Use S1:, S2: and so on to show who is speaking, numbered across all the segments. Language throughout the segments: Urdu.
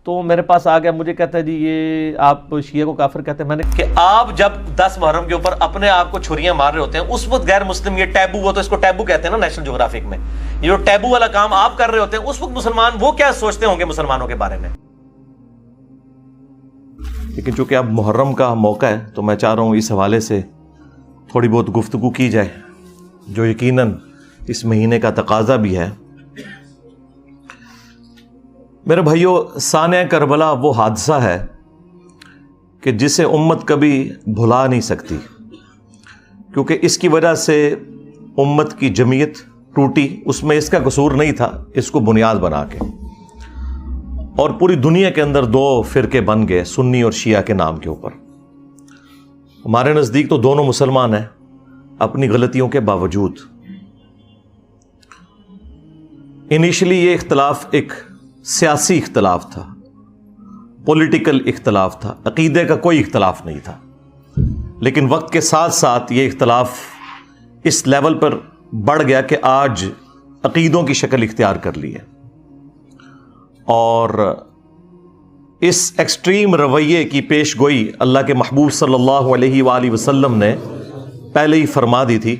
S1: تو میرے پاس آ گیا, مجھے کہتا ہے جی یہ آپ شیعہ کو کافر کہتے ہیں. میں نے کہ آپ جب 10 محرم کے اوپر اپنے آپ کو چھریاں مار رہے ہوتے ہیں اس وقت غیر مسلم, یہ ٹیبو, وہ تو اس کو ٹیبو کہتے ہیں نا نیشنل جغرافک میں, یہ جو ٹیبو والا کام آپ کر رہے ہوتے ہیں اس وقت مسلمان وہ کیا سوچتے ہوں گے مسلمانوں کے بارے میں. لیکن چونکہ اب محرم کا موقع ہے تو میں چاہ رہا ہوں اس حوالے سے تھوڑی بہت گفتگو کی جائے, جو یقیناً اس مہینے کا تقاضا بھی ہے. میرے بھائیو, سانحہ کربلا وہ حادثہ ہے کہ جسے امت کبھی بھلا نہیں سکتی, کیونکہ اس کی وجہ سے امت کی جمعیت ٹوٹی. اس میں اس کا قصور نہیں تھا, اس کو بنیاد بنا کے, اور پوری دنیا کے اندر 2 فرقے بن گئے, سنی اور شیعہ کے نام کے اوپر. ہمارے نزدیک تو دونوں مسلمان ہیں اپنی غلطیوں کے باوجود. انیشلی یہ اختلاف ایک سیاسی اختلاف تھا, پولیٹیکل اختلاف تھا, عقیدے کا کوئی اختلاف نہیں تھا. لیکن وقت کے ساتھ ساتھ یہ اختلاف اس لیول پر بڑھ گیا کہ آج عقیدوں کی شکل اختیار کر لی ہے. اور اس ایکسٹریم رویے کی پیش گوئی اللہ کے محبوب صلی اللہ علیہ وآلہ وسلم نے پہلے ہی فرما دی تھی.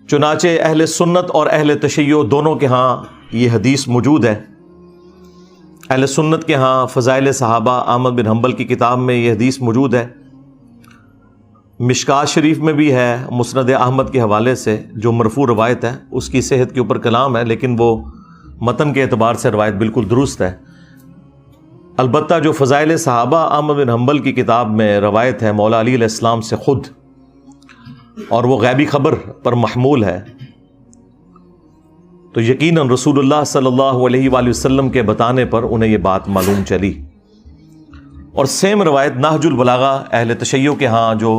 S1: چنانچہ اہل سنت اور اہل تشیع دونوں کے ہاں یہ حدیث موجود ہے. اہل سنت کے ہاں فضائل صحابہ احمد بن حنبل کی کتاب میں یہ حدیث موجود ہے. مشکات شریف میں بھی ہے مسند احمد کے حوالے سے, جو مرفوع روایت ہے. اس کی صحت کے اوپر کلام ہے, لیکن وہ متن کے اعتبار سے روایت بالکل درست ہے. البتہ جو فضائل صحابہ احمد بن حنبل کی کتاب میں روایت ہے مولا علی علیہ السلام سے خود, اور وہ غیبی خبر پر محمول ہے, تو یقیناً رسول اللہ صلی اللہ علیہ وآلہ وسلم کے بتانے پر انہیں یہ بات معلوم چلی. اور سیم روایت نہج البلاغہ اہل تشیع کے ہاں جو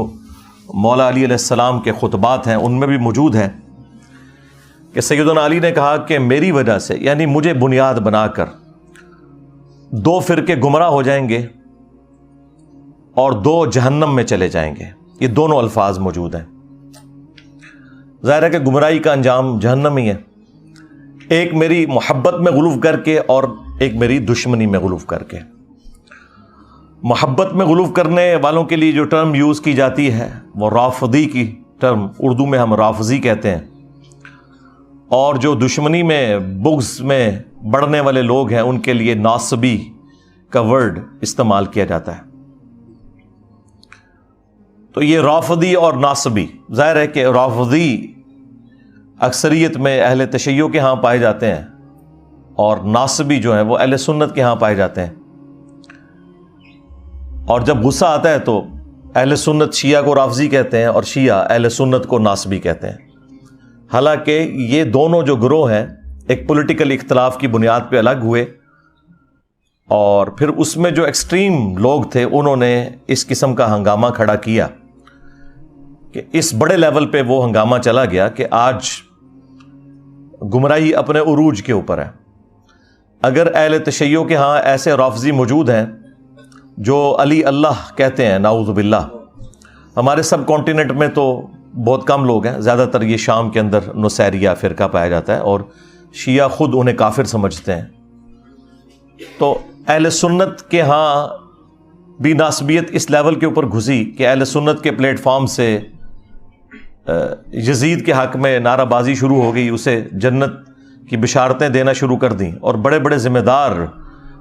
S1: مولا علی علیہ السلام کے خطبات ہیں ان میں بھی موجود ہیں کہ سیدنا علی نے کہا کہ میری وجہ سے, یعنی مجھے بنیاد بنا کر 2 فرقے گمراہ ہو جائیں گے اور 2 جہنم میں چلے جائیں گے. یہ دونوں الفاظ موجود ہیں. ظاہر ہے کہ گمراہی کا انجام جہنم ہی ہے, ایک میری محبت میں غلو کر کے اور ایک میری دشمنی میں غلو کر کے. محبت میں غلو کرنے والوں کے لیے جو ٹرم یوز کی جاتی ہے وہ رافضی کی ٹرم, اردو میں ہم رافضی کہتے ہیں, اور جو دشمنی میں بغض میں بڑھنے والے لوگ ہیں ان کے لیے ناصبی کا ورڈ استعمال کیا جاتا ہے. تو یہ رافضی اور ناصبی, ظاہر ہے کہ رافضی اکثریت میں اہل تشیع کے ہاں پائے جاتے ہیں اور ناصبی جو ہیں وہ اہل سنت کے ہاں پائے جاتے ہیں. اور جب غصہ آتا ہے تو اہل سنت شیعہ کو رافضی کہتے ہیں اور شیعہ اہل سنت کو ناصبی کہتے ہیں. حالانکہ یہ دونوں جو گروہ ہیں ایک پولیٹیکل اختلاف کی بنیاد پہ الگ ہوئے, اور پھر اس میں جو ایکسٹریم لوگ تھے انہوں نے اس قسم کا ہنگامہ کھڑا کیا کہ اس بڑے لیول پہ وہ ہنگامہ چلا گیا کہ آج گمراہی اپنے عروج کے اوپر ہے. اگر اہل تشیع کے ہاں ایسے رافضی موجود ہیں جو علی اللہ کہتے ہیں, نعوذ باللہ, ہمارے سب کانٹیننٹ میں تو بہت کم لوگ ہیں, زیادہ تر یہ شام کے اندر نصیریہ فرقہ پایا جاتا ہے اور شیعہ خود انہیں کافر سمجھتے ہیں. تو اہل سنت کے ہاں بھی ناسبیت اس لیول کے اوپر گھسی کہ اہل سنت کے پلیٹ فارم سے یزید کے حق میں نعرہ بازی شروع ہو گئی, اسے جنت کی بشارتیں دینا شروع کر دیں, اور بڑے بڑے ذمہ دار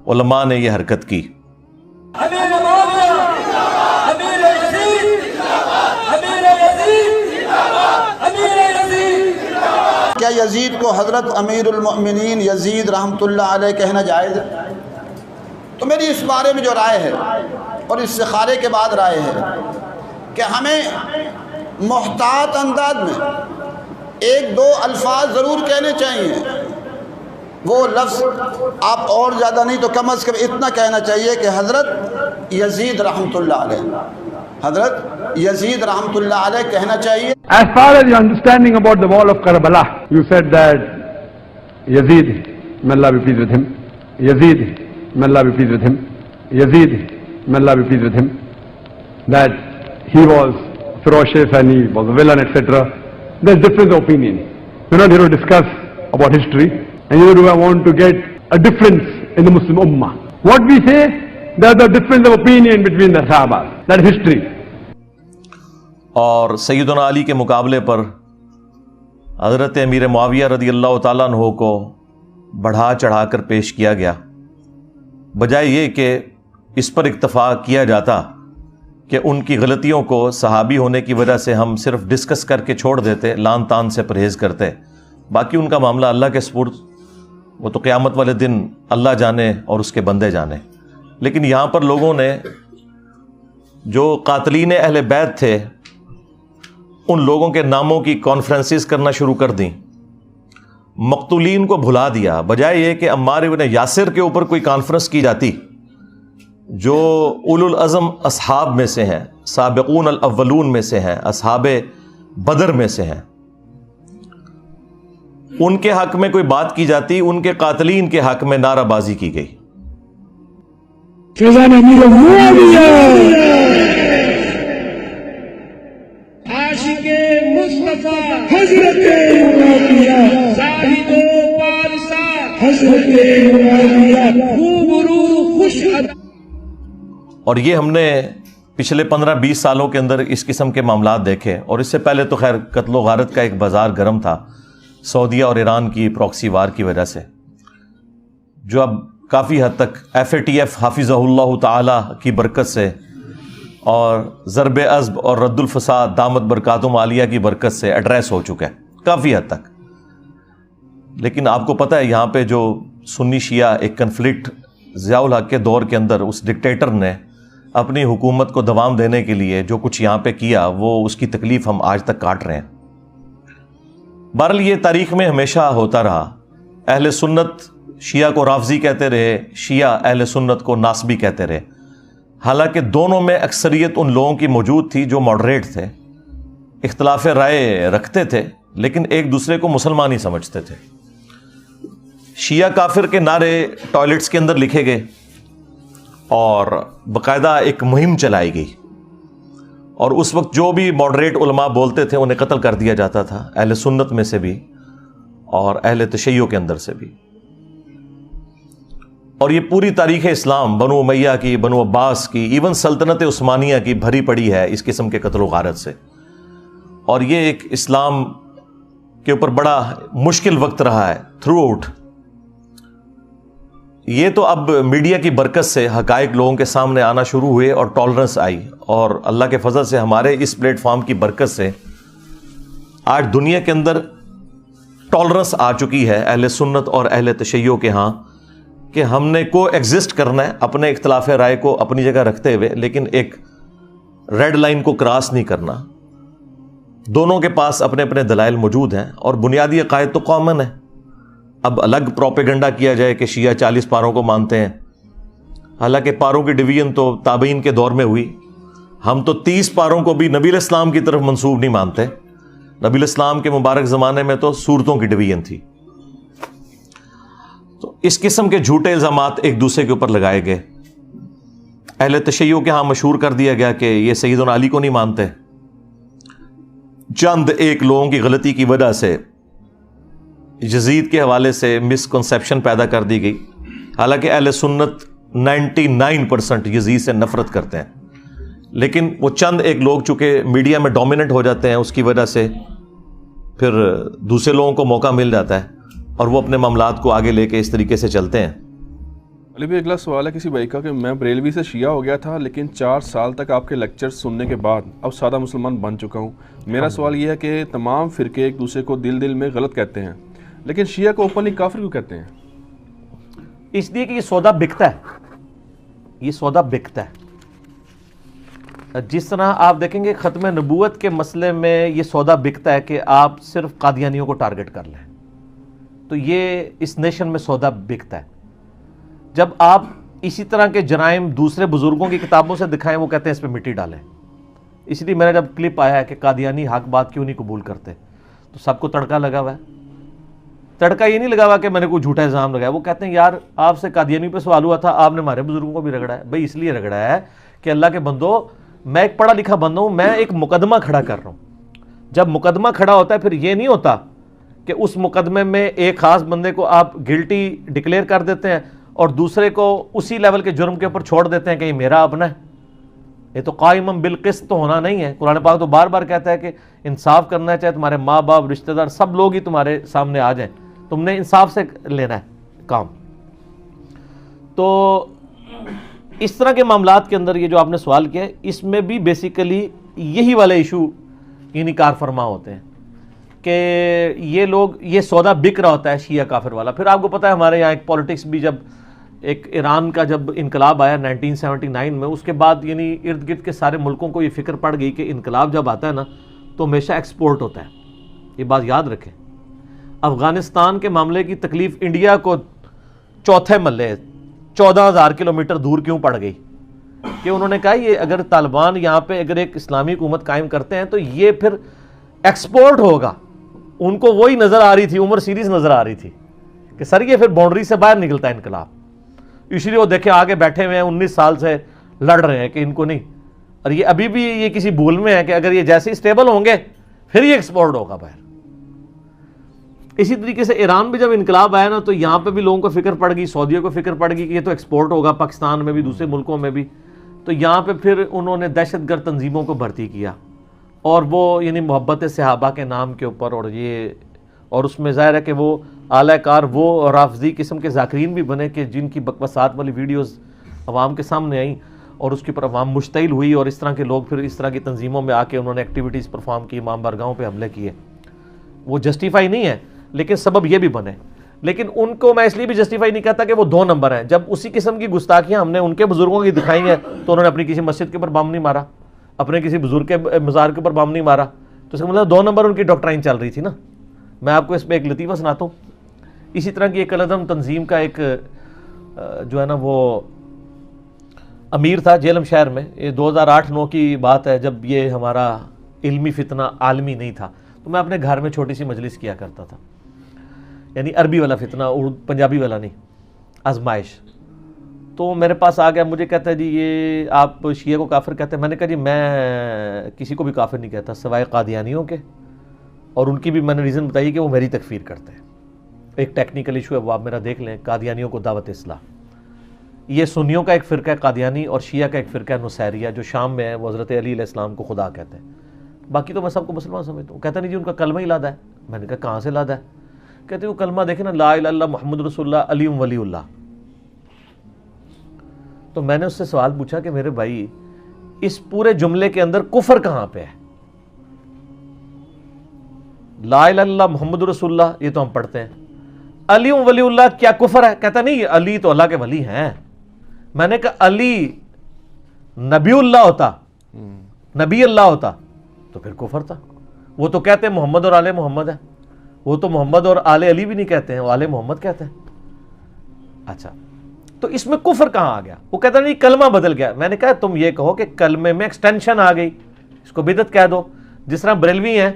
S1: علماء نے یہ حرکت کی.
S2: کیا یزید کو حضرت امیر المؤمنین یزید رحمۃ اللہ علیہ کہنا جائز ہے؟ تو میری اس بارے میں جو رائے ہے اور استخارے کے بعد رائے ہے کہ ہمیں محتاط انداز میں 1-2 الفاظ ضرور کہنے چاہیے. وہ لفظ آپ اور زیادہ نہیں تو کم از کم اتنا کہنا چاہیے کہ حضرت یزید رحمۃ اللہ علیہ, حضرت یزید رحمۃ اللہ علیہ کہنا چاہیے.
S3: As far as your understanding about the wall of Karbala, you said that Yazid, may Allah be pleased with him, Yazid, may Allah be pleased with him, Yazid, may Allah be pleased with him, that he was ferocious and he was a villain, etc. There's difference of opinion. We're not here to discuss about history, and neither do I want to get a difference in the Muslim Ummah. What we say, there's a difference of opinion between the Sahaba. That is history.
S1: اور سیدنا علی کے مقابلے پر حضرت امیر معاویہ رضی اللہ تعالیٰ عنہ کو بڑھا چڑھا کر پیش کیا گیا، بجائے یہ کہ اس پر اکتفا کیا جاتا کہ ان کی غلطیوں کو صحابی ہونے کی وجہ سے ہم صرف ڈسکس کر کے چھوڑ دیتے، لان تان سے پرہیز کرتے، باقی ان کا معاملہ اللہ کے سپرد، وہ تو قیامت والے دن اللہ جانے اور اس کے بندے جانے۔ لیکن یہاں پر لوگوں نے جو قاتلین اہل بیت تھے ان لوگوں کے ناموں کی کانفرنسز کرنا شروع کر دیں، مقتولین کو بھلا دیا، بجائے یہ کہ عمار ابن یاسر کے اوپر کوئی کانفرنس کی جاتی جو اولو العزم اصحاب میں سے ہیں، سابقون الاولون میں سے ہیں، اصحاب بدر میں سے ہیں، ان کے حق میں کوئی بات کی جاتی، ان کے قاتلین کے حق میں نعرہ بازی کی گئی۔
S4: عاشق مصطفیٰ حضرت معاویہ، زاہد و پارسا حضرت معاویہ، روبرو خوش ادب۔
S1: اور یہ ہم نے پچھلے 15-20 سالوں کے اندر اس قسم کے معاملات دیکھے، اور اس سے پہلے تو خیر قتل و غارت کا ایک بازار گرم تھا سعودیہ اور ایران کی پراکسی وار کی وجہ سے، جو اب کافی حد تک FATF حافظہ اللہ تعالی کی برکت سے اور ضرب عزب اور رد الفساد دامت برکاتہم عالیہ کی برکت سے ایڈریس ہو چکا ہے کافی حد تک۔ لیکن آپ کو پتہ ہے یہاں پہ جو سنی شیعہ ایک کنفلکٹ ضیاء الحق کے دور کے اندر اس ڈکٹیٹر نے اپنی حکومت کو دوام دینے کے لیے جو کچھ یہاں پہ کیا، وہ اس کی تکلیف ہم آج تک کاٹ رہے ہیں۔ بہرحال یہ تاریخ میں ہمیشہ ہوتا رہا، اہل سنت شیعہ کو رافضی کہتے رہے، شیعہ اہل سنت کو ناصبی کہتے رہے، حالانکہ دونوں میں اکثریت ان لوگوں کی موجود تھی جو ماڈریٹ تھے، اختلاف رائے رکھتے تھے لیکن ایک دوسرے کو مسلمان ہی سمجھتے تھے۔ شیعہ کافر کے نعرے ٹوائلٹس کے اندر لکھے گئے اور باقاعدہ ایک مہم چلائی گئی، اور اس وقت جو بھی ماڈریٹ علماء بولتے تھے انہیں قتل کر دیا جاتا تھا، اہل سنت میں سے بھی اور اہل تشیع کے اندر سے بھی۔ اور یہ پوری تاریخ اسلام بنو امیہ کی، بنو عباس کی، ایون سلطنت عثمانیہ کی بھری پڑی ہے اس قسم کے قتل و غارت سے، اور یہ ایک اسلام کے اوپر بڑا مشکل وقت رہا ہے تھرو آؤٹ۔ یہ تو اب میڈیا کی برکت سے حقائق لوگوں کے سامنے آنا شروع ہوئے اور ٹالرنس آئی، اور اللہ کے فضل سے ہمارے اس پلیٹ فارم کی برکت سے آج دنیا کے اندر ٹالرنس آ چکی ہے اہل سنت اور اہل تشیع کے ہاں، کہ ہم نے کو ایگزسٹ کرنا ہے اپنے اختلاف رائے کو اپنی جگہ رکھتے ہوئے، لیکن ایک ریڈ لائن کو کراس نہیں کرنا۔ دونوں کے پاس اپنے اپنے دلائل موجود ہیں اور بنیادی عقائد تو کامن ہے۔ اب الگ پروپیگنڈا کیا جائے کہ شیعہ 40 پاروں کو مانتے ہیں، حالانکہ پاروں کی ڈویژن تو تابعین کے دور میں ہوئی۔ ہم تو 30 پاروں کو بھی نبی الاسلام کی طرف منسوب نہیں مانتے، نبی الاسلام کے مبارک زمانے میں تو صورتوں کی ڈویژن تھی۔ تو اس قسم کے جھوٹے الزامات ایک دوسرے کے اوپر لگائے گئے۔ اہل تشیع کے ہاں مشہور کر دیا گیا کہ یہ سیدنا علی کو نہیں مانتے، چند ایک لوگوں کی غلطی کی وجہ سے یزید کے حوالے سے مسکنسیپشن پیدا کر دی گئی، حالانکہ اہل سنت 99% یزید سے نفرت کرتے ہیں، لیکن وہ چند ایک لوگ چونکہ میڈیا میں ڈومیننٹ ہو جاتے ہیں، اس کی وجہ سے پھر دوسرے لوگوں کو موقع مل جاتا ہے اور وہ اپنے معاملات کو آگے لے کے اس طریقے سے چلتے ہیں۔
S5: علی بھائی اگلا سوال ہے کسی بھائی کا کہ میں بریلوی سے شیعہ ہو گیا تھا، لیکن 4 سال تک آپ کے لیکچر سننے کے بعد اب سادہ مسلمان بن چکا ہوں۔ میرا سوال یہ ہے کہ تمام فرقے ایک دوسرے کو دل دل میں غلط کہتے ہیں، لیکن شیعہ کو اوپنلی کافر کیوں کہتے ہیں؟
S6: اس لیے کہ یہ سودا بکتا ہے، یہ سودا بکتا ہے۔ جس طرح آپ دیکھیں گے ختم نبوت کے مسئلے میں یہ سودا بکتا ہے کہ آپ صرف قادیانیوں کو ٹارگٹ کر لیں، تو یہ اس نیشن میں سودا بکتا ہے۔ جب آپ اسی طرح کے جرائم دوسرے بزرگوں کی کتابوں سے دکھائیں، وہ کہتے ہیں اس پہ مٹی ڈالیں۔ اس لیے میرا جب کلپ آیا ہے کہ قادیانی حق بات کیوں نہیں قبول کرتے، تو سب کو تڑکا لگا ہوا ہے۔ تڑکا یہ نہیں لگا ہوا کہ میں نے کوئی جھوٹا الزام لگایا، وہ کہتے ہیں یار آپ سے قادیانی پہ سوال ہوا تھا، آپ نے ہمارے بزرگوں کو بھی رگڑا ہے۔ بھائی اس لیے رگڑا ہے کہ اللہ کے بندو، میں ایک پڑھا لکھا بندہ ہوں، میں ایک مقدمہ کھڑا کر رہا ہوں۔ جب مقدمہ کھڑا ہوتا ہے پھر یہ نہیں ہوتا کہ اس مقدمے میں ایک خاص بندے کو آپ گلٹی ڈکلیئر کر دیتے ہیں اور دوسرے کو اسی لیول کے جرم کے اوپر چھوڑ دیتے ہیں کہ یہ میرا اپنا ہے. یہ تو قائم بالقسط تو ہونا نہیں ہے. قرآن پاک تو بار بار کہتا ہے کہ انصاف کرنا ہے, چاہے تمہارے ماں باپ رشتہ دار سب لوگ ہی تمہارے سامنے آ جائیں, تم نے انصاف سے لینا ہے کام. تو اس طرح کے معاملات کے اندر یہ جو آپ نے سوال کیا ہے, اس میں بھی بیسیکلی یہی والے ایشو یعنی کار فرما ہوتے ہیں کہ یہ لوگ, یہ سودا بک رہا ہوتا ہے شیعہ کافر والا. پھر آپ کو پتہ ہے ہمارے یہاں ایک پالیٹکس بھی, جب ایک ایران کا جب انقلاب آیا 1979 میں, اس کے بعد یعنی ارد گرد کے سارے ملکوں کو یہ فکر پڑ گئی کہ انقلاب جب آتا ہے نا تو ہمیشہ ایکسپورٹ ہوتا ہے. یہ بات یاد رکھیں. افغانستان کے معاملے کی تکلیف انڈیا کو چوتھے محلے 14,000 کلومیٹر دور کیوں پڑ گئی, کہ انہوں نے کہا یہ اگر طالبان یہاں پہ اگر ایک اسلامی حکومت قائم کرتے ہیں تو یہ پھر ایکسپورٹ ہوگا. ان کو وہی نظر آ رہی تھی, عمر سیریز نظر آ رہی تھی کہ سر یہ پھر باؤنڈری سے باہر نکلتا ہے انقلاب. اس لیے وہ دیکھیں آگے بیٹھے ہوئے ہیں 19 سال سے لڑ رہے ہیں کہ ان کو نہیں, اور یہ ابھی بھی یہ کسی بھول میں ہے کہ اگر یہ جیسے ہی اسٹیبل ہوں گے پھر یہ ایکسپورٹ ہوگا باہر. اسی طریقے سے ایران میں جب انقلاب آیا نا تو یہاں پہ بھی لوگوں کو فکر پڑ گئی, سعودیہ کو فکر پڑ گئی کہ یہ تو ایکسپورٹ ہوگا پاکستان میں بھی دوسرے ملکوں میں بھی. تو یہاں پہ پھر انہوں نے دہشت گرد تنظیموں کو بھرتی کیا, اور وہ یعنی محبت صحابہ کے نام کے اوپر, اور یہ اور اس میں ظاہر ہے کہ وہ اعلی کار وہ رافضی قسم کے ذاکرین بھی بنے کہ جن کی بکواسات والی ویڈیوز عوام کے سامنے آئیں اور اس کے اوپر عوام مشتعل ہوئی, اور اس طرح کے لوگ پھر اس طرح کی تنظیموں میں آ کے انہوں نے ایکٹیویٹیز پرفارم کی, امام بارگاہوں پہ حملے کیے. وہ جسٹیفائی نہیں ہے لیکن سبب یہ بھی بنے. لیکن ان کو میں اس لیے بھی جسٹیفائی نہیں کہتا کہ وہ 2 نمبر ہیں. جب اسی قسم کی گستاخیاں ہم نے ان کے بزرگوں کی دکھائی ہیں تو انہوں نے اپنی کسی مسجد کے اوپر بم نہیں مارا, اپنے کسی بزرگ کے مزار کے اوپر بم نہیں مارا, تو اس کا مطلب 2 نمبر ان کی ڈاکٹرائن چل رہی تھی نا. میں آپ کو اس پہ ایک لطیفہ سناتا ہوں. اسی طرح کی ایک العدم تنظیم کا ایک جو ہے نا وہ امیر تھا جیلم شہر میں. یہ 2008-9 کی بات ہے جب یہ ہمارا علمی فتنہ عالمی نہیں تھا. تو میں اپنے گھر میں چھوٹی سی مجلس کیا کرتا تھا, یعنی عربی والا فتنہ, پنجابی والا نہیں, آزمائش. تو میرے پاس آ گیا, مجھے کہتا ہے جی یہ آپ شیعہ کو کافر کہتے ہیں. میں نے کہا جی میں کسی کو بھی کافر نہیں کہتا سوائے قادیانیوں کے, اور ان کی بھی میں نے ریزن بتائی کہ وہ میری تکفیر کرتے ہیں. ایک ٹیکنیکل ایشو ہے وہ آپ میرا دیکھ لیں, قادیانیوں کو دعوت اصلاح. یہ سنیوں کا ایک فرقہ ہے قادیانی, اور شیعہ کا ایک فرقہ ہے نصیریہ جو شام میں ہے, وہ حضرت علی علیہ السلام کو خدا کہتے ہیں. باقی تو میں سب کو مسلمان سمجھتا ہوں. کہتا نہیں جی ان کا کلمہ ہی لادا ہے. میں نے کہا کہاں سے لادا ہے؟ کہتے وہ کلمہ دیکھیں نا, لا الہ الا اللہ محمد رسول اللہ علی ولی اللہ. تو میں نے اس سے سوال پوچھا کہ میرے بھائی اس پورے جملے کے اندر کفر کہاں پہ ہے؟ لا الہ الا اللہ محمد رسول اللہ یہ تو ہم پڑھتے ہیں, علی ولی اللہ کیا کفر ہے؟ کہتا نہیں علی تو اللہ کے ولی ہیں. میں نے کہا علی نبی اللہ ہوتا, نبی اللہ ہوتا تو پھر کفر تھا. وہ تو کہتے ہیں محمد اور آل محمد ہے, وہ تو محمد اور آل علی بھی نہیں کہتے ہیں, وہ آل محمد کہتے ہیں. اچھا تو اس میں کفر کہاں آ گیا؟ وہ کہتا نہیں کلمہ بدل گیا. میں نے کہا تم یہ کہو کہ کلمے میں ایکسٹینشن آ گئی, اس کو بدعت کہہ دو. جس طرح بریلوی ہیں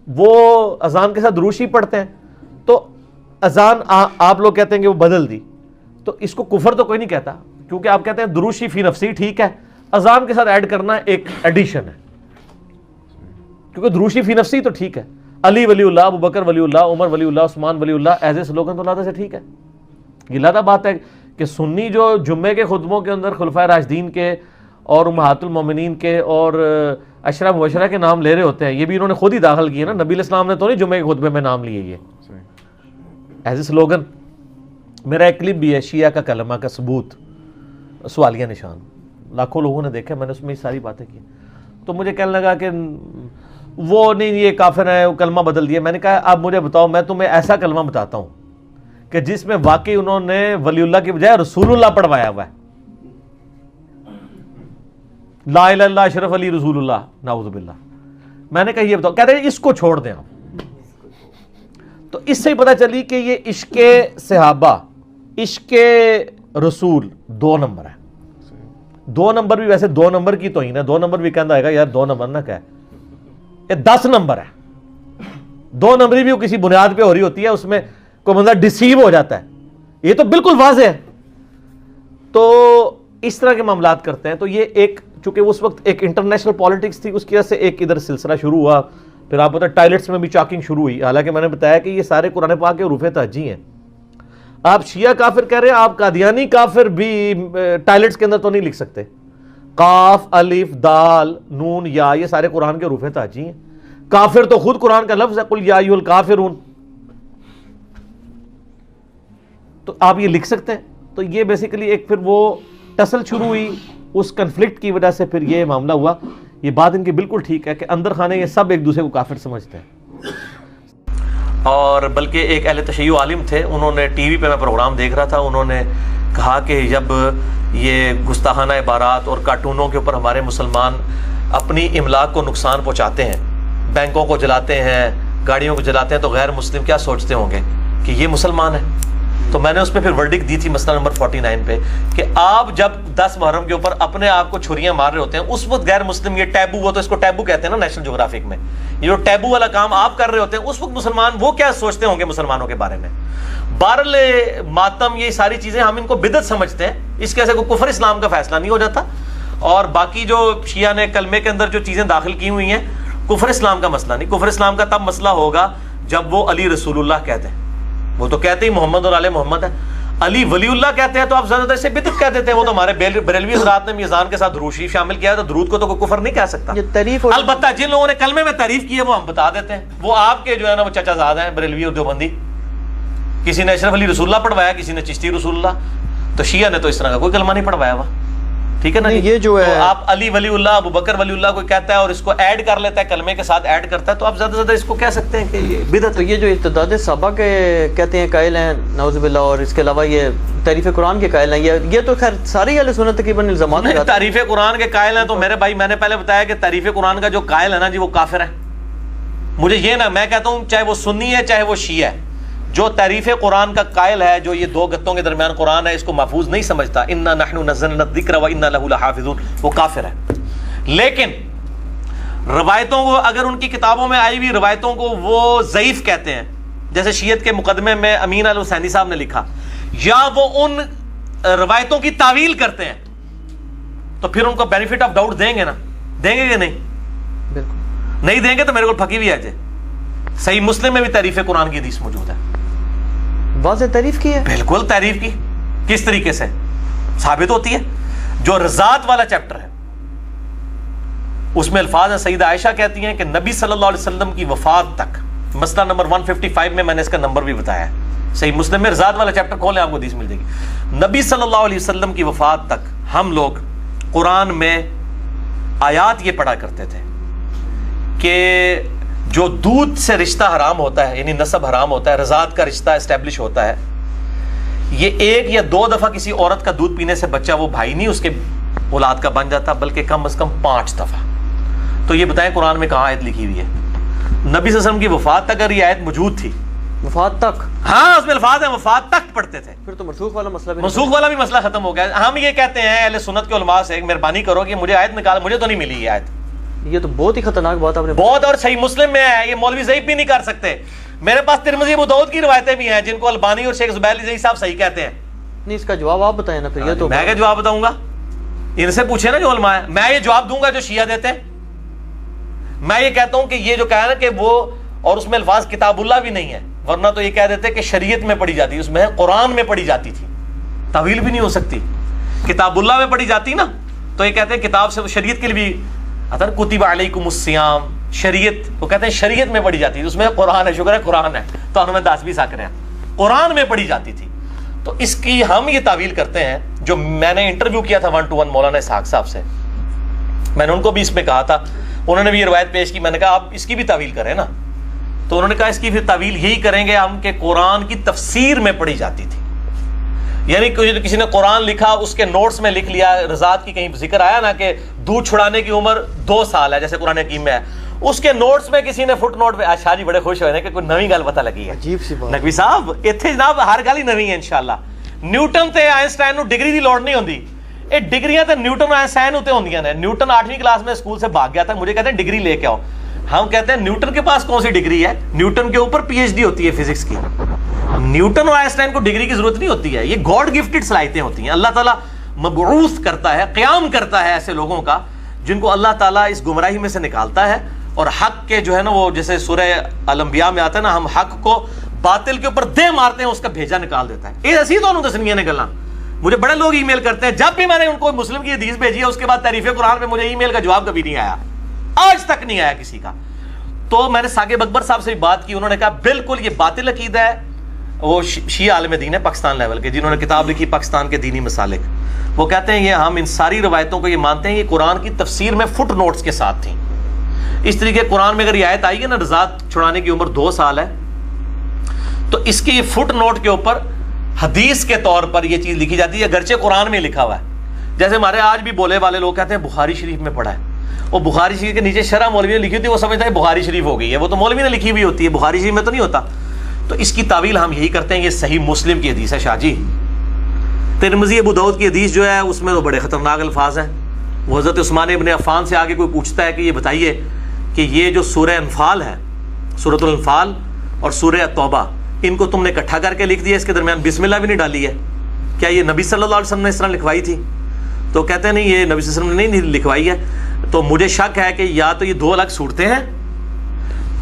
S6: وہ اذان کے ساتھ دروشی پڑھتے ہیں, تو اذان آپ لوگ کہتے ہیں کہ وہ بدل دی, تو اس کو کفر تو کوئی نہیں کہتا, کیونکہ آپ کہتے ہیں دروشی فی نفسی ٹھیک ہے, اذان کے ساتھ ایڈ کرنا ایک ایڈیشن ہے, کیونکہ دروشی فی نفسی تو ٹھیک ہے. علی ولی اللہ, ابو بکر ولی اللہ, عمر ولی اللہ, عثمان ولی اللہ ایز اے سلوگن تو لادا سے ٹھیک ہے. یہ لادا بات ہے کہ سنی جو جمعے کے خطبوں کے اندر خلفائے راشدین کے اور امہات المومنین کے اور عشرہ مبشرہ کے نام لے رہے ہوتے ہیں, یہ بھی انہوں نے خود ہی داخل کیے نا. نبی علیہ السلام نے تو نہیں جمعے کے خطبے میں نام لیے یہ ایز اے سلوگن. میرا ایک کلپ بھی ہے شیعہ کا کلمہ کا ثبوت سوالیہ نشان, لاکھوں لوگوں نے دیکھا, میں نے اس میں یہ ساری باتیں کی. تو مجھے کہنے لگا کہ وہ نہیں یہ کافر ہے, وہ کلمہ بدل دیا. میں نے کہا آپ مجھے بتاؤ, میں تمہیں ایسا کلمہ بتاتا ہوں کہ جس میں واقعی انہوں نے ولی اللہ کی بجائے رسول اللہ پڑھوایا ہوا ہے. لا الہ الا اللہ اشرف علی رسول اللہ, نعوذ باللہ. میں نے کہا یہ بتاؤ, کہتے ہیں اس کو چھوڑ دیں آپ. تو اس سے ہی پتہ چلی کہ یہ عشق صحابہ, عشق رسول 2 نمبر ہے. 2 نمبر بھی ویسے 2 نمبر کی توہین ہے. 2 نمبر بھی کہنا ہے گا یار 2 نمبر نہ کہ یہ 10 نمبر ہے. 2 نمبری بھی وہ کسی بنیاد پہ ہو رہی ہوتی ہے, اس میں کوئی بندہ ڈسیو ہو جاتا ہے. یہ تو بالکل واضح ہے. تو اس طرح کے معاملات کرتے ہیں. تو یہ ایک چونکہ اس وقت ایک انٹرنیشنل پالیٹکس تھی, اس کی وجہ سے ایک ادھر سلسلہ شروع ہوا. پھر آپ پتہ ٹائلٹس میں بھی چاکنگ شروع ہوئی, حالانکہ میں نے بتایا کہ یہ سارے قرآن پاک کے حروف تہجی ہیں. آپ شیعہ کافر کہہ رہے ہیں, آپ قادیانی کافر بھی ٹائلٹس کے اندر تو نہیں لکھ سکتے. قاف الف دال نون یا یہ سارے قرآن کے حروف تاجی ہیں. کافر تو خود قرآن کا لفظ ہے, قل یا ایھا الکافرون, تو آپ یہ لکھ سکتے ہیں. تو یہ بیسیکلی ایک پھر وہ ٹسل شروع ہوئی, اس کنفلکٹ کی وجہ سے پھر یہ معاملہ ہوا. یہ بات ان کی بالکل ٹھیک ہے کہ اندر خانے یہ سب ایک دوسرے کو کافر سمجھتے ہیں.
S1: اور بلکہ ایک اہل تشیع عالم تھے, انہوں نے ٹی وی پہ میں پروگرام دیکھ رہا تھا, انہوں نے کہا کہ جب یہ گستاخانہ عبارات اور کارٹونوں کے اوپر ہمارے مسلمان اپنی املاک کو نقصان پہنچاتے ہیں, بینکوں کو جلاتے ہیں, گاڑیوں کو جلاتے ہیں, تو غیر مسلم کیا سوچتے ہوں گے کہ یہ مسلمان ہے. تو میں نے اس پہ پھر ورڈکٹ دی تھی مسئلہ نمبر 49 پہ کہ آپ جب 10 محرم کے اوپر اپنے آپ کو چھریاں مار رہے ہوتے ہیں, اس وقت غیر مسلم, یہ ٹیبو, وہ تو اس کو ٹیبو کہتے ہیں نا نیشنل جغرافک میں, یہ جو ٹیبو والا کام آپ کر رہے ہوتے ہیں, اس وقت مسلمان وہ کیا سوچتے ہوں گے مسلمانوں کے بارے میں. بہرحال ماتم یہ ساری چیزیں ہم ان کو بدعت سمجھتے ہیں, اس کے کوئی کفر اسلام کا فیصلہ نہیں ہو جاتا. اور باقی جو شیعہ نے کلمے کے اندر جو چیزیں داخل کی ہوئی ہیں, کفر اسلام کا مسئلہ نہیں. کفر اسلام کا تب مسئلہ ہوگا جب وہ علی رسول اللہ کہتے ہیں. وہ تو کہتے ہی محمد اور آل محمد ہے. علی ولی اللہ کہتے ہیں تو آپ زیادہ تر سے بدعت کہہ دیتے ہیں. وہ تو ہمارے بریلوی حضرات نے میزان کے ساتھ درود شریف شامل کیا ہے, تو درود کو تو کوئی کفر نہیں کہہ سکتا. البتہ جن لوگوں نے کلمے میں تعریف کی ہے وہ ہم بتا دیتے ہیں, وہ آپ کے جو ہے نا وہ چچا زاد ہیں بریلوی اور دیوبندی. کسی نے اشرف علی رسول اللہ پڑھوایا, کسی نے چشتی رسول اللہ, تو شیعہ نے تو اس طرح کا کوئی کلمہ نہیں پڑھوایا ہوا. ٹھیک ہے نا, یہ جو ہے آپ علی ولی اللہ, ابو بکر ولی اللہ کوئی کہتا ہے اور اس کو ایڈ کر لیتا ہے, کلمے کے ساتھ ایڈ کرتا ہے, تو آپ زیادہ سے زیادہ اس کو کہہ سکتے ہیں کہ یہ بدعت.
S7: تو یہ جو ارتداد صحابہ کے کہتے ہیں قائل ہیں نعوذ باللہ, اور اس کے علاوہ یہ تعریف قرآن کے قائل ہیں, یہ تو خیر ساری اہل سنت تقریباً الزامات ہیں.
S1: تعریف قرآن کے قائل ہیں تو میرے بھائی میں نے پہلے بتایا کہ تعریف قرآن کا جو قائل ہے نا جی وہ کافر ہے. مجھے یہ نا, میں کہتا ہوں چاہے وہ سنی ہے چاہے وہ شیعہ ہے, جو تعریف قرآن کا قائل ہے, جو یہ دو گتوں کے درمیان قرآن ہے اس کو محفوظ نہیں سمجھتا, انا نحن نزلنا الذکر وانا لہ لحافظون, وہ کافر ہے. لیکن روایتوں کو اگر ان کی کتابوں میں آئی ہوئی روایتوں کو وہ ضعیف کہتے ہیں, جیسے شیعت کے مقدمے میں امین الحسینی صاحب نے لکھا, یا وہ ان روایتوں کی تعویل کرتے ہیں, تو پھر ان کو بینیفٹ آف ڈاؤٹ دیں گے نا, دیں گے کہ نہیں؟ بالکل نہیں دیں گے تو میرے کو پھکی بھی آ جائے. صحیح مسلم میں بھی تعریف قرآن کی حدیث موجود ہے,
S7: واضح تعریف کی ہے, بالکل
S1: تعریف کی. کس طریقے سے ثابت ہوتی ہے؟ جو رضاعت والا چیپٹر ہے اس میں الفاظ ہیں, سیدہ عائشہ کہتی ہیں کہ نبی صلی اللہ علیہ وسلم کی وفات تک, مسئلہ نمبر 155 میں نے اس کا نمبر بھی بتایا ہے, صحیح مسلم میں رضاعت والا چیپٹر کھولیں آپ کو حدیث مل جائے گی. نبی صلی اللہ علیہ وسلم کی وفات تک ہم لوگ قرآن میں آیات یہ پڑھا کرتے تھے کہ جو دودھ سے رشتہ حرام ہوتا ہے, یعنی نسب حرام ہوتا ہے, رضاعت کا رشتہ اسٹیبلش ہوتا ہے, یہ 1 یا 2 دفعہ کسی عورت کا دودھ پینے سے بچہ وہ بھائی نہیں اس کے اولاد کا بن جاتا, بلکہ کم از کم 5 دفعہ. تو یہ بتائیں قرآن میں کہاں آیت لکھی ہوئی ہے؟ نبی صلی اللہ علیہ وسلم کی وفات تک اگر یہ آیت موجود تھی,
S7: وفات تک,
S1: ہاں اس میں الفاظ ہیں وفات تک پڑھتے تھے,
S7: پھر تو منسوخ والا مسئلہ بھی,
S1: منسوخ والا بھی مسئلہ ختم ہو گیا. ہم یہ کہتے ہیں اہل سنت کے علماء سے مہربانی کرو کہ مجھے آیت نکال, مجھے تو نہیں ملی یہ آیت.
S7: یہ تو بہت ہی خطرناک بات آپ نے
S1: بہت, اور صحیح مسلم میں ہے, یہ مولوی ضعیف بھی نہیں کر سکتے. میرے پاس ترمذی ابو داؤد کی روایتیں بھی ہیں جن کو البانی اور شیخ زبیر علی صاحب صحیح کہتے ہیں.
S7: نہیں, اس کا جواب آپ بتائیں نا پھر. یہ تو
S1: میں کیا جواب بتاؤں گا, ان سے پوچھے نا جو علماء ہیں. میں یہ جواب دوں گا جو شیعہ دیتے ہیں. میں یہ کہتا ہوں کہ یہ جو کہا نا کہ وہ, اور اس میں الفاظ کتاب اللہ بھی نہیں ہے, ورنہ تو یہ کہہ دیتے کہ شریعت میں پڑھی جاتی, اس میں قرآن میں پڑھی جاتی تھی, تعویل بھی نہیں ہو سکتی. کتاب اللہ میں پڑھی جاتی نا تو یہ کہتے ہیں کتاب سے شریعت کے لیے بھی آتا ہے, کتب علیکم الصیام, شریعت, وہ کہتے ہیں شریعت میں پڑھی جاتی تھی, اس میں قرآن ہے, شکر ہے قرآن ہے, تو ہمیں 10 بھی ساکھ رہے ہیں, قرآن میں پڑھی جاتی تھی. تو اس کی ہم یہ تعویل کرتے ہیں. جو میں نے انٹرویو کیا تھا 1 to 1 مولانا اسحاق صاحب سے, میں نے ان کو بھی اس میں کہا تھا, انہوں نے بھی یہ روایت پیش کی, میں نے کہا آپ اس کی بھی تعویل کریں نا, تو انہوں نے کہا اس کی پھر تعویل یہی کریں گے ہم کہ قرآن کی تفسیر میں پڑھی جاتی تھی. یعنی کسی نے قرآن لکھا, اس کے نوٹس میں لکھ لیا, رضاعت کی کہیں ذکر آیا نا کہ دودھ چھڑانے کی عمر 2 سال ہے جیسے قرآن حکیم میں ہے, اس کے نوٹس میں کسی نے فٹ نوٹ پہ, شاہ جی بڑے خوش ہوئے کہ کوئی نئی گل پتہ لگی ہے.
S7: عجیب سی بات
S1: نقوی صاحب, اتنے جناب ہر گل ہی نوی ہے انشاءاللہ. نیوٹن تے آئنسٹائن نو ڈگری دی لوڑ نہیں ہوندی, یہ ڈگریاں تے نیوٹن اور آئنسٹائن ہوتے ہوندیاں نے. نیوٹن 8ویں کلاس میں اسکول سے بھاگ گیا تھا, مجھے کہتے ہیں ڈگری لے کے آؤ. ہم کہتے ہیں نیوٹن کے پاس کون سی ڈگری ہے, نیوٹن کے اوپر پی ایچ ڈی ہوتی ہے فزکس کی. نیوٹن اور آئنسٹائن کو ڈگری کی ضرورت نہیں ہوتی ہے, یہ گاڈ گفٹڈ صلاحیتیں ہوتی ہیں. اللہ تعالیٰ مبعوث کرتا ہے, قیام کرتا ہے ایسے لوگوں کا جن کو اللہ تعالیٰ اس گمراہی میں سے نکالتا ہے, اور حق کے جو ہے نا وہ جیسے سورہ الانبیاء میں آتا ہے نا, ہم حق کو
S6: باطل کے اوپر دے مارتے ہیں اس کا بھیجا نکال دیتا ہے. یہ ایسی تو دسنیاں نے گلاں. مجھے بڑے لوگ ای میل کرتے ہیں, جب بھی میں نے ان کو مسلم کی حدیث بھیجی ہے اس کے بعد تعریف قرآن پہ مجھے ای میل کا جواب کبھی نہیں آیا, آج تک نہیں آیا کسی کا. تو میں نے ثاقب اکبر صاحب سے بھی بات کی, انہوں نے کہا بالکل یہ باطل عقیدہ ہے. وہ شیعہ عالم دین ہے پاکستان لیول کے, جنہوں نے کتاب لکھی پاکستان کے دینی مسالک. وہ کہتے ہیں یہ ہم ان ساری روایتوں کو یہ مانتے ہیں یہ قرآن کی تفسیر میں فٹ نوٹس کے ساتھ تھیں. اس طریقے قرآن میں اگر یہ آیت آئی ہے نا رضاعت چھڑانے کی عمر 2 سال ہے, تو اس کے یہ فٹ نوٹ کے اوپر حدیث کے طور پر یہ چیز لکھی جاتی ہے, اگرچہ قرآن میں لکھا ہوا ہے. جیسے ہمارے آج بھی بولے والے لوگ کہتے ہیں بخاری شریف میں پڑھا ہے, وہ بخاری شریف کے نیچے شرح مولوی نے لکھی ہوتی ہے, وہ سمجھتا ہے بخاری شریف ہو گئی ہے, وہ تو مولوی نے لکھی ہوئی ہوتی ہے, بخاری شریف میں تو نہیں ہوتا. تو اس کی تعویل ہم یہی کرتے ہیں یہ صحیح مسلم کی حدیث ہے شاہ جی. ترمذی ابو داؤد کی حدیث جو ہے اس میں تو بڑے خطرناک الفاظ ہیں. وہ حضرت عثمان ابن عفان سے آگے کوئی پوچھتا ہے کہ یہ بتائیے کہ یہ جو سورہ انفال ہے, سورۃ الانفال اور سورہ توبہ, ان کو تم نے اکٹھا کر کے لکھ دیا, اس کے درمیان بسم اللہ بھی نہیں ڈالی ہے, کیا یہ نبی صلی اللہ علیہ وسلم نے اس طرح لکھوائی تھی؟ تو کہتے ہیں نہیں, یہ نبی صلی اللہ علیہ وسلم نے نہیں لکھوائی ہے. تو مجھے شک ہے کہ یا تو یہ 2 الگ صورتیں ہیں,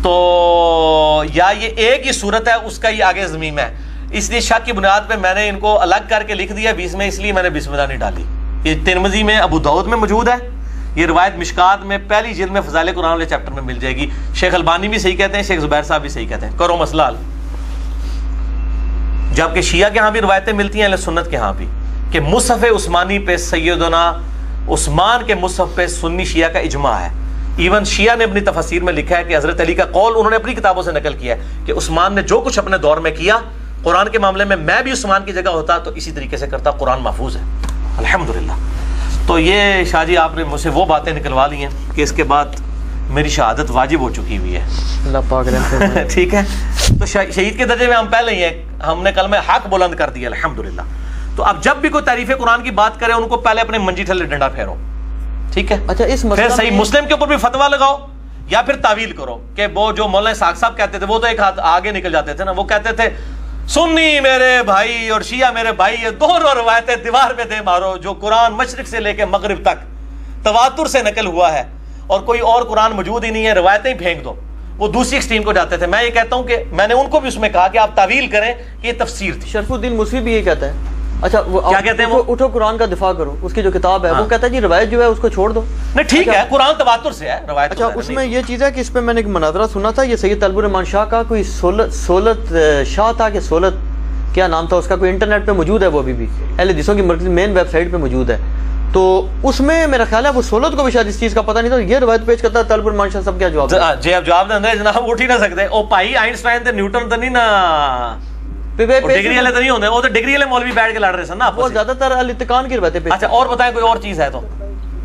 S6: تو یا یہ ایک ہی صورت ہے, اس کا یہ آگے ضمیم ہے. اس لیے شک کی بنیاد پہ میں نے ان کو الگ کر کے لکھ دیا بیچ میں, اس لیے میں نے بسم اللہ نہیں ڈالی. یہ ترمذی میں ابو داؤد میں موجود ہے, یہ روایت مشکات میں پہلی جلد میں فضائل قرآن والے چیپٹر میں مل جائے گی. شیخ البانی بھی صحیح کہتے ہیں, شیخ زبیر صاحب بھی صحیح کہتے ہیں. کرو مسئلہ حل. جبکہ شیعہ کے ہاں بھی روایتیں ملتی ہیں, اہل سنت کے ہاں بھی, کہ مصحف عثمانی پہ سیدنا عثمان کے مصحف پہ سنی شیعہ کا اجماع ہے. ایون شیعہ نے اپنی تفسیر میں لکھا ہے کہ حضرت علی کا قول انہوں نے اپنی کتابوں سے نقل کیا ہے کہ عثمان نے جو کچھ اپنے دور میں کیا قرآن کے معاملے میں بھی عثمان کی جگہ ہوتا تو اسی طریقے سے کرتا. قرآن محفوظ ہے الحمدللہ. تو یہ شاہ جی آپ نے مجھ سے وہ باتیں نکلوا لی ہیں کہ اس کے بعد میری شہادت واجب ہو چکی ہوئی ہے.
S7: اللہ پاک رحم.
S6: ٹھیک ہے, تو شہید کے درجے میں ہم پہلے ہی ہیں, ہم نے کلمہ حق بلند کر دیا الحمدللہ. تو اب جب بھی کوئی تعریف قرآن کی بات کرے ان کو پہلے اپنے منجی تھلے ڈنڈا پھیرو, ٹھیک ہے.
S7: اچھا, اس
S6: پھر صحیح مسلم کے اوپر بھی فتویٰ لگاؤ یا پھر تعویل کرو کہ وہ جو مولانا اسحاق صاحب کہتے تھے وہ تو ایک ہاتھ آگے نکل جاتے تھے نا, وہ کہتے تھے سنی میرے بھائی اور شیعہ میرے بھائی یہ دونوں روایتیں دیوار پہ دے مارو, جو قرآن مشرق سے لے کے مغرب تک تواتر سے نقل ہوا ہے اور کوئی اور قرآن موجود ہی نہیں ہے, روایتیں ہی پھینک دو. وہ دوسری ایکسٹریم کو جاتے تھے. میں یہ کہتا ہوں کہ میں نے ان کو بھی اس میں کہا کہ آپ تعویل کریں کہ یہ تفسیر تھی.
S7: شرف الدین موسوی بھی یہ کہتا ہے. اچھا, وہ
S6: کیا کہتے ہیں وہ؟
S7: اٹھو قرآن کا دفاع کرو, اس کی جو کتاب ہے وہ کہتا ہے جی روایت جو ہے اس کو چھوڑ دو.
S6: نہیں ٹھیک ہے, قرآن تواتر سے ہے روایت.
S7: اچھا, اس میں یہ چیز ہے کہ اس پہ میں نے ایک مناظرہ سنا تھا, یہ سید طلب الرحمان شاہ کا کوئی سولت شاہ تھا کہ سولت کیا نام تھا اس کا, کوئی انٹرنیٹ پہ موجود ہے, وہ ابھی بھی اہل حدیثوں کی مرکزی مین ویب سائٹ پہ موجود ہے. تو اس میں میرا خیال ہے وہ سولت کو بھی شاید اس چیز کا پتہ نہیں تھا, یہ روایت پیش کرتا ہے طلب الرحمان شاہ. سب کیا جواب
S6: جی آپ جواب دیں جناب, اٹھ ہی نہ سکتے. او بھائی آئنسٹائن تے نیوٹن تے نہیں نا ڈگری والے تو نہیں ہوندے, وہ تو ڈگری والے مولوی بیٹھ کے لڑ رہے سن نا.
S7: وہ زیادہ تر الاتقان کی روایتیں پیش.
S6: اچھا, اور بتائیں کوئی اور چیز ہے تو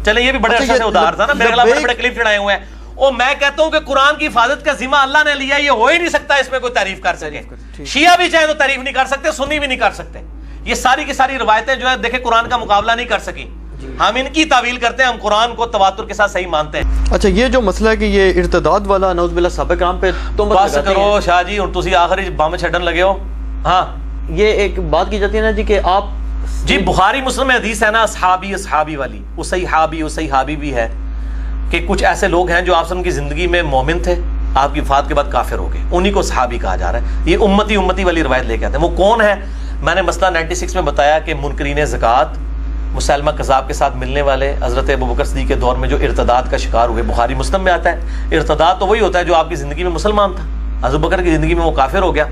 S6: چلیں. یہ بھی بڑے اچھے سے ادھار تھا نا, میرے خلاف بڑے بڑے کلپ چڑھائے ہوئے ہیں. او میں کہتا ہوں کہ قرآن کی حفاظت کا ذمہ اللہ نے لیا, یہ ہو ہی نہیں سکتا اس میں کوئی تعریف کر سکے. شیعہ بھی چاہے تو تعریف نہیں کر سکتے, سنی بھی نہیں کر سکتے. یہ ساری کی ساری روایتیں جو ہے دیکھیں قرآن کا مقابلہ نہیں کر سکی. ہم ان کی تعویل کرتے ہیں, ہم قرآن کو تواتر کے ساتھ صحیح مانتے ہیں.
S7: اچھا, یہ جو مسئلہ ہے کہ یہ ارتداد والا نعوذ باللہ صحابہ کرام پہ تم
S6: بس کرو شاہ جی, اور تسی آخری بم چھڈن لگے ہو. ہاں, یہ
S7: ایک بات کی جاتی ہے نا جی کہ آپ
S6: جی بخاری مسلم میں حدیث ہے نا اصحابی والی, اصحابی بھی ہے کہ کچھ ایسے لوگ ہیں جو آپ کی زندگی میں مومن تھے, آپ کی وفات کے بعد کافر ہو گئے, انہی کو صحابی کہا جا رہا ہے. یہ امتی والی روایت لے کے آتے ہیں. وہ کون ہے؟ میں نے مسئلہ 96 میں بتایا کہ منکرین زکوٰۃ, مسلمہ کذاب کے ساتھ ملنے والے, حضرت ابوبکر صدیق کے دور میں جو ارتداد کا شکار ہوئے. بخاری مسلم میں آتا ہے ارتداد تو وہی ہوتا ہے جو آپ کی زندگی میں مسلمان تھا, ابوبکر کی زندگی میں وہ کافر ہو گیا.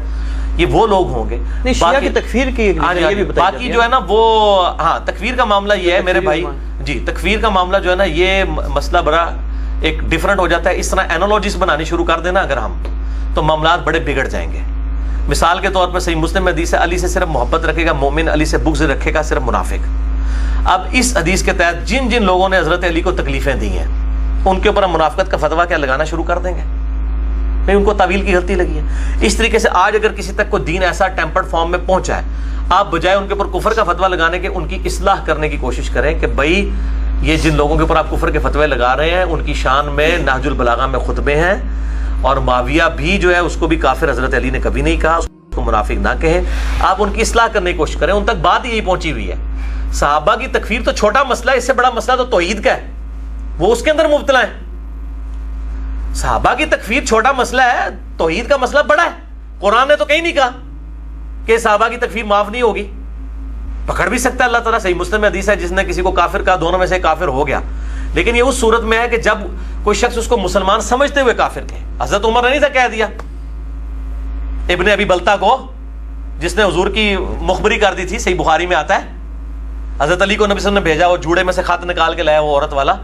S6: یہ وہ لوگ ہوں گے.
S7: شیعہ کی تکفیر کی
S6: باقی جو ہے نا وہ, ہاں تکفیر کا معاملہ یہ ہے میرے بھائی جی, تکفیر کا معاملہ جو ہے نا یہ مسئلہ بڑا ایک ڈیفرنٹ ہو جاتا ہے. اس طرح اینالوجیز بنانی شروع کر دینا اگر ہم, تو معاملات بڑے بگڑ جائیں گے. مثال کے طور پر صحیح مسلم حدیث ہے علی سے صرف محبت رکھے گا مومن, علی سے بغض رکھے گا صرف منافق. اب اس حدیث کے تحت جن جن لوگوں نے حضرت علی کو تکلیفیں دی ہیں ان کے اوپر ہم منافقت کا فتویٰ کیا لگانا شروع کر دیں گے؟ نہیں, ان کو تعویل کی غلطی لگی ہے. اس طریقے سے آج اگر کسی تک کوئی دین ایسا ٹیمپرڈ فارم میں پہنچا ہے, آپ بجائے ان کے اوپر کفر کا فتویٰ لگانے کے ان کی اصلاح کرنے کی کوشش کریں کہ بھائی یہ جن لوگوں کے اوپر آپ کفر کے فتوے لگا رہے ہیں ان کی شان میں نہج البلاغہ میں خطبے ہیں, اور معاویہ بھی جو ہے اس کو بھی کافر حضرت علی نے کبھی نہیں کہا, اس کو منافق نہ کہیں. آپ ان کی اصلاح کرنے کی کوشش کریں. ان تک بات یہی پہنچی ہوئی ہے. صحابہ کی تکفیر تو چھوٹا مسئلہ ہے, اس سے بڑا مسئلہ تو توحید کا ہے, وہ اس کے اندر مبتلا ہے. صحابہ کی تکفیر چھوٹا مسئلہ ہے, توحید کا مسئلہ بڑا ہے. قرآن نے تو کہیں نہیں کہا کہ صحابہ کی تکفیر معاف نہیں ہوگی. پکڑ بھی سکتا ہے اللہ تعالیٰ. صحیح مسلم میں حدیث ہے جس نے کسی کو کافر کہا دونوں میں سے کافر ہو گیا, لیکن یہ اس صورت میں ہے کہ جب کوئی شخص اس کو مسلمان سمجھتے ہوئے کافر کہے. حضرت عمر نے نہیں تھا کہہ دیا ابن ابی بلتا کو, جس نے حضور کی مخبری کر دی تھی, صحیح بخاری میں آتا ہے. حضرت علی کو نبی صلی اللہ علیہ وسلم نے بھیجا, وہ جوڑے میں سے خط نکال کے لایا وہ عورت والا,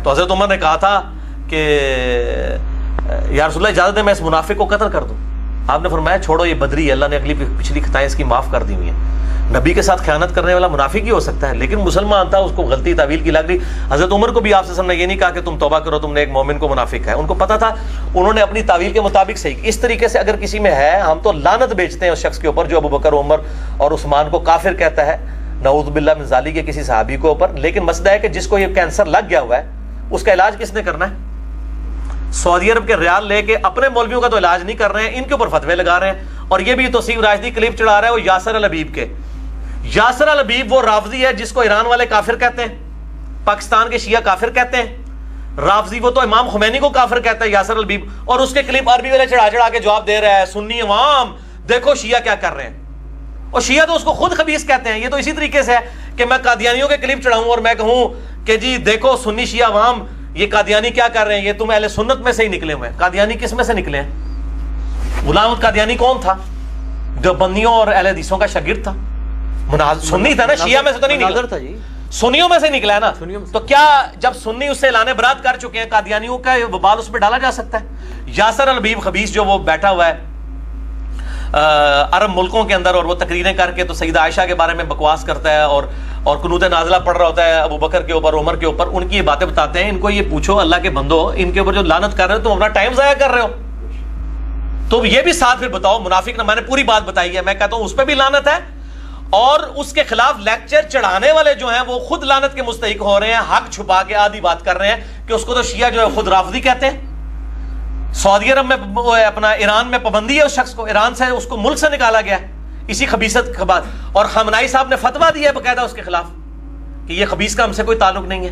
S6: تو حضرت عمر نے کہا تھا کہ یا رسول اللہ اجازت ہے میں اس منافق کو قتل کر دوں. آپ نے فرمایا چھوڑو یہ بدری ہے, اللہ نے اگلی پچھلی خطائیں اس کی معاف کر دی ہوئی ہیں. نبی کے ساتھ خیانت کرنے والا منافق ہی ہو سکتا ہے, لیکن مسلمان تھا, اس کو غلطی تعویل کی لگ رہی. حضرت عمر کو بھی آپ سے نے یہ نہیں کہا کہ تم توبہ کرو, تم نے ایک مومن کو منافق ہے. ان کو پتا تھا, انہوں نے اپنی تعویل کے مطابق صحیح. اس طریقے سے اگر کسی میں ہے, ہم تو لعنت بیچتے ہیں اس شخص کے اوپر جو ابو بکر, عمر اور عثمان کو کافر کہتا ہے, نعوذ باللہ من ذالک کے کسی صحابی کو اوپر. لیکن مسئلہ ہے کہ جس کو یہ کینسر لگ گیا ہوا ہے اس کا علاج کس نے کرنا ہے؟ سعودی عرب کے ریال لے کے اپنے مولویوں کا تو علاج نہیں کر رہے ہیں, ان کے اوپر فتوے لگا رہے ہیں. اور یہ بھی توصیف راشدی کلپ چڑھا رہا ہے وہ یاسر الحبیب کے. یاسر الحبیب وہ رافضی ہے جس کو ایران والے کافر کہتے ہیں, پاکستان کے شیعہ کافر کہتے ہیں. رافضی وہ تو امام خمینی کو کافر کہتا ہے یاسر الحبیب, اور اس کے کلپ عربی والے چڑھا چڑھا کے جواب دے رہا ہے سنی عوام دیکھو شیعہ کیا کر رہے ہیں. اور شیعہ تو اس کو خود خبیث کہتے ہیں. یہ تو اسی طریقے سے ہے کہ میں قادیانیوں کے کلپ چڑھاؤں اور میں کہوں کہ جی دیکھو سنی شیعہ عوام یہ قادیانی کیا کر رہے ہیں, یہ تم اہل سنت میں سے ہی نکلے ہوئے ہیں. قادیانی کس میں سے نکلے ہیں؟ غلام احمد قادیانی کون تھا؟ جو بندیوں اور اہل حدیثوں کا شاگرد تھا, سنی تھا نا, شیعہ میں سے تو نہیں نکلا تھا جی, سنیوں میں سے نکلا ہے نا. تو کیا جب سنی اس سے اعلان برات کر چکے ہیں, قادیانیوں کا وبال اس پہ ڈالا جا سکتا ہے؟ یاسر الحبیب خبیث جو وہ بیٹھا ہوا ہے عرب ملکوں کے اندر, اور وہ تقریریں کر کے تو سیدہ عائشہ کے بارے میں بکواس کرتا ہے, اور قنوت نازلہ پڑھ رہا ہوتا ہے ابو بکر کے اوپر, عمر کے اوپر. ان کی یہ باتیں بتاتے ہیں. ان کو یہ پوچھو اللہ کے بندو, ان کے اوپر جو لعنت کر رہے ہو تم اپنا ٹائم ضائع کر رہے ہو. تو یہ بھی ساتھ پھر بتاؤ منافق نہ, میں نے پوری بات بتائی ہے. میں کہتا ہوں اس پہ بھی لعنت ہے, اور اس کے خلاف لیکچر چڑھانے والے جو ہیں وہ خود لعنت کے مستحق ہو رہے ہیں. حق چھپا کے آدھی بات کر رہے ہیں کہ اس کو تو شیعہ جو ہے خود رافضی کہتے ہیں. سعودی عرب میں اپنا ایران میں پابندی ہے اس شخص کو, ایران سے اس کو ملک سے نکالا گیا اسی خبیثت کے بعد. اور خامنائی صاحب نے فتویٰ دیا ہے باقاعدہ اس کے خلاف کہ یہ خبیث کا ہم سے کوئی تعلق نہیں ہے.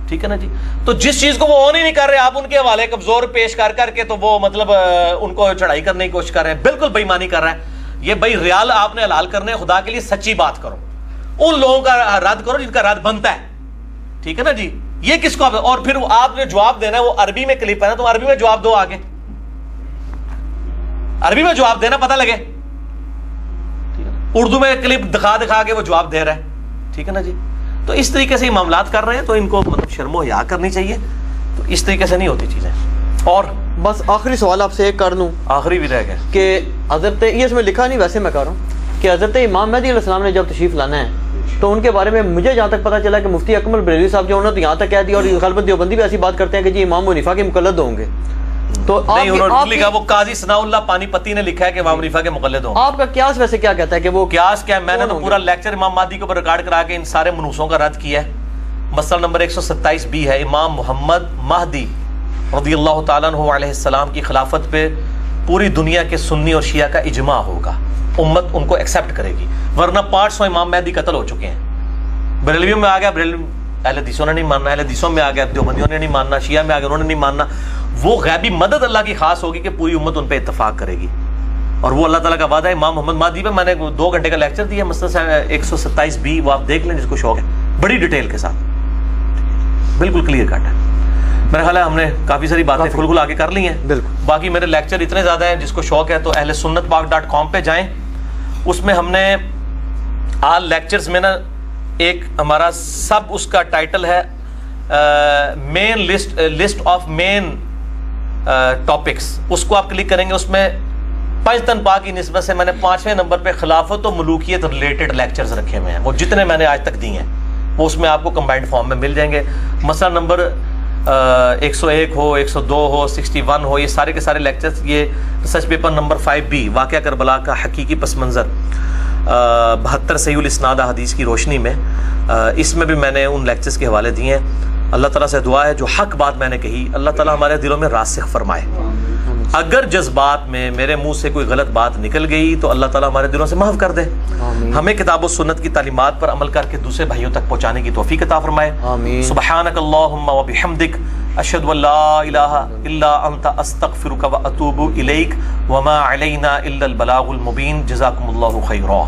S6: ٹھیک ہے نا جی. تو جس چیز کو وہ آن ہی نہیں کر رہے, آپ ان کے حوالے کمزور پیش کر کے تو وہ مطلب ان کو چڑھائی کرنے کی کوشش کر رہے ہیں. بالکل بےایمانی کر رہا ہے یہ. بھائی ریال آپ نے حلال کرنے, خدا کے لیے سچی بات کرو, ان لوگوں کا رد کرو جن کا رد بنتا ہے. ٹھیک ہے نا جی. یہ کس کو آپ, اور پھر آپ نے جواب دینا ہے, وہ عربی میں کلپ ہے نا, تو عربی میں جواب دو, آگے عربی میں جواب دینا, پتہ لگے. اردو میں کلپ دکھا کے وہ جواب دے رہا ہے. ٹھیک ہے نا جی. تو اس طریقے سے یہ معاملات کر رہے ہیں, تو ان کو مطلب شرم و حیا کرنی چاہیے. تو اس طریقے سے نہیں ہوتی چیزیں. اور
S7: بس آخری سوال آپ سے ایک کر لوں,
S6: آخری بھی رہ گیا
S7: کہ حضرت, یہ اس میں لکھا نہیں ویسے میں کہہ رہا ہوں کہ حضرت امام مہدی علیہ السلام نے جب تشریف لانا ہے تو ان کے بارے میں مجھے جہاں تک پتہ چلا کہ مفتی اکمل بریلوی صاحب جو انہوں نے تو یہاں تک کہہ دیا, اور غالباً دیوبندی بھی ایسی بات کرتے ہیں کہ جی امام حنیفہ کے مقلد ہوں گے. تو
S6: نہیں, انہوں نے لکھا, وہ قاضی ثناء اللہ پانی پتی نے لکھا ہے کہ امام حنیفہ کے مقلد ہوں.
S7: آپ کا قیاس ویسے کیا کہتا ہے کہ وہ
S6: قیاس کیا ہے؟ میں نے تو پورا لیکچر امام مہدی کے اوپر ریکارڈ کرا کے ان سارے منوسوں کا رد کیا ہے. مسئلہ نمبر 127B ہے, امام محمد مہدی رضی اللہ تعالیٰ عنہ علیہ السلام کی خلافت پہ پوری دنیا کے سنی اور شیعہ کا اجماع ہوگا, امت ان کو ایکسیپٹ کرے گی, ورنہ 500 امام مہدی قتل ہو چکے ہیں. بریلویوں میں آ گیا, بریلوی اہل حدیثوں نے نہیں ماننا, اہل حدیثوں میں آ گیا, دیوبندیوں نے نہیں ماننا, شیعہ میں آ گیا انہوں نے نہیں ماننا. وہ غیبی مدد اللہ کی خاص ہوگی کہ پوری امت ان پہ اتفاق کرے گی, اور وہ اللہ تعالیٰ کا وعدہ ہے. امام محمد مہدی پہ میں نے 2 گھنٹے کا لیکچر دیا, مسئلہ 127B, وہ آپ دیکھ لیں جس کو شوق ہے, بڑی ڈیٹیل کے ساتھ, بالکل کلیئر کٹ ہے. میرا خیال ہے ہم نے کافی ساری باتیں کھل آگے کر لی ہیں. بالکل. باقی میرے لیکچر اتنے زیادہ ہیں, جس کو شوق ہے تو اہل سنت پاک.com پہ جائیں. اس میں ہم نے آل لیکچرز میں نا ایک ہمارا سب اس کا ٹائٹل ہے مین لسٹ آف مین ٹاپکس. اس کو آپ کلک کریں گے, اس میں پنجتن پاک کی نسبت سے میں نے 5ویں نمبر پہ خلافت و ملوکیت ریلیٹڈ لیکچرز رکھے ہوئے ہیں. وہ جتنے میں نے آج تک دیے ہیں وہ اس میں آپ کو کمبائنڈ فارم میں مل جائیں گے. مسئلہ نمبر 101 ہو, 102 ہو, 61 ہو, یہ سارے کے سارے لیکچرز. یہ ریسرچ پیپر نمبر 5B, واقعہ کربلا کا حقیقی پس منظر 72 صحیح الاسناد حدیث کی روشنی میں, اس میں بھی میں نے ان لیکچرز کے حوالے دیے ہیں. اللہ تعالیٰ سے دعا ہے جو حق بات میں نے کہی اللہ تعالیٰ ہمارے دلوں میں راسخ فرمائے. اگر جذبات میں میرے منہ سے کوئی غلط بات نکل گئی تو اللہ تعالیٰ ہمارے دلوں سے معاف کر دے. ہمیں کتاب و سنت کی تعلیمات پر عمل کر کے دوسرے بھائیوں تک پہنچانے کی توفیق عطا فرمائے. سبحانک اللہم و بحمدک
S1: اشہد ان لا الہ الا انت استغفرک و اتوب الیک وما علینا الا البلاغ المبین. جزاکم اللہ خیرا.